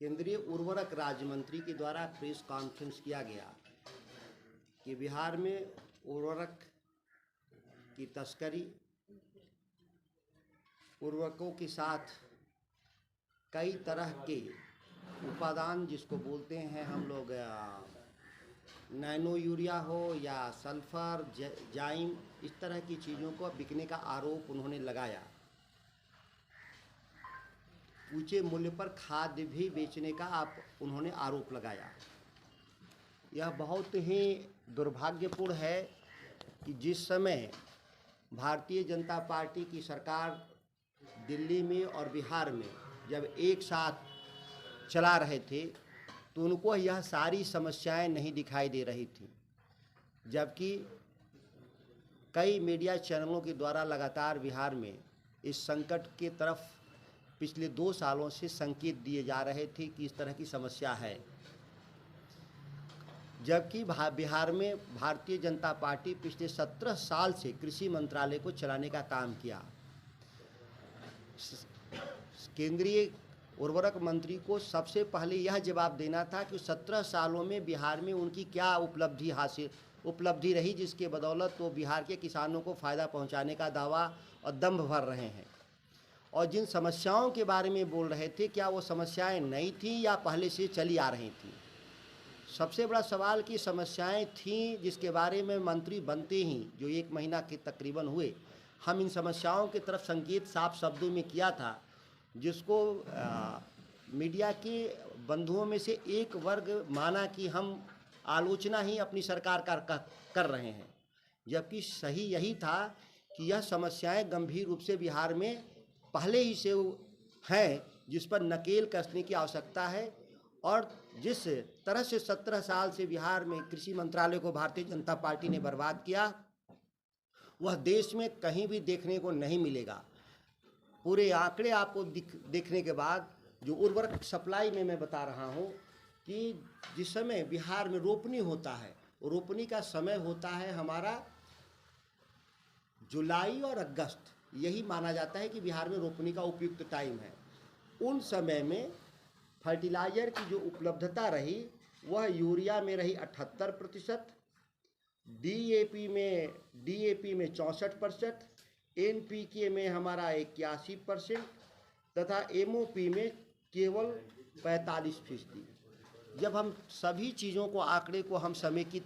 केंद्रीय उर्वरक राज्य मंत्री के द्वारा प्रेस कॉन्फ्रेंस किया गया कि बिहार में उर्वरक की तस्करी, उर्वरकों के साथ कई तरह के उपादान जिसको बोलते हैं हम लोग नैनो यूरिया हो या सल्फर जाइम, इस तरह की चीज़ों को बिकने का आरोप उन्होंने लगाया। ऊंचे मूल्य पर खाद्य भी बेचने का उन्होंने आरोप लगाया। यह बहुत ही दुर्भाग्यपूर्ण है कि जिस समय भारतीय जनता पार्टी की सरकार दिल्ली में और बिहार में जब एक साथ चला रहे थे तो उनको यह सारी समस्याएं नहीं दिखाई दे रही थी, जबकि कई मीडिया चैनलों के द्वारा लगातार बिहार में इस संकट के तरफ पिछले 2 सालों से संकेत दिए जा रहे थे कि इस तरह की समस्या है। जबकि बिहार में भारतीय जनता पार्टी पिछले 17 साल से कृषि मंत्रालय को चलाने का काम किया। केंद्रीय उर्वरक मंत्री को सबसे पहले यह जवाब देना था कि 17 सालों में बिहार में उनकी क्या उपलब्धि रही जिसके बदौलत वो बिहार के किसानों को फ़ायदा पहुंचाने का दावा और दंभ भर रहे हैं। और जिन समस्याओं के बारे में बोल रहे थे, क्या वो समस्याएं नई थीं या पहले से चली आ रही थीं? सबसे बड़ा सवाल की समस्याएं थीं जिसके बारे में मंत्री बनते ही जो 1 महीना के तकरीबन हुए, हम इन समस्याओं की तरफ संकेत साफ शब्दों में किया था, जिसको मीडिया के बंधुओं में से एक वर्ग माना कि हम आलोचना ही अपनी सरकार कर रहे हैं, जबकि सही यही था कि यह समस्याएं गंभीर रूप से बिहार में पहले ही से हैं, जिस पर नकेल कसने की आवश्यकता है। और जिस तरह से 17 साल से बिहार में कृषि मंत्रालय को भारतीय जनता पार्टी ने बर्बाद किया, वह देश में कहीं भी देखने को नहीं मिलेगा। पूरे आंकड़े आपको देखने के बाद जो उर्वरक सप्लाई में मैं बता रहा हूं कि जिस समय बिहार में रोपनी होता है, रोपनी का समय होता है हमारा जुलाई और अगस्त, यही माना जाता है कि बिहार में रोपनी का उपयुक्त टाइम है। उन समय में फर्टिलाइज़र की जो उपलब्धता रही वह यूरिया में रही 78%, डीएपी में 64%, एनपीके में हमारा 81% तथा एमओपी में केवल 45%। जब हम सभी चीज़ों को आंकड़े को हम समेकित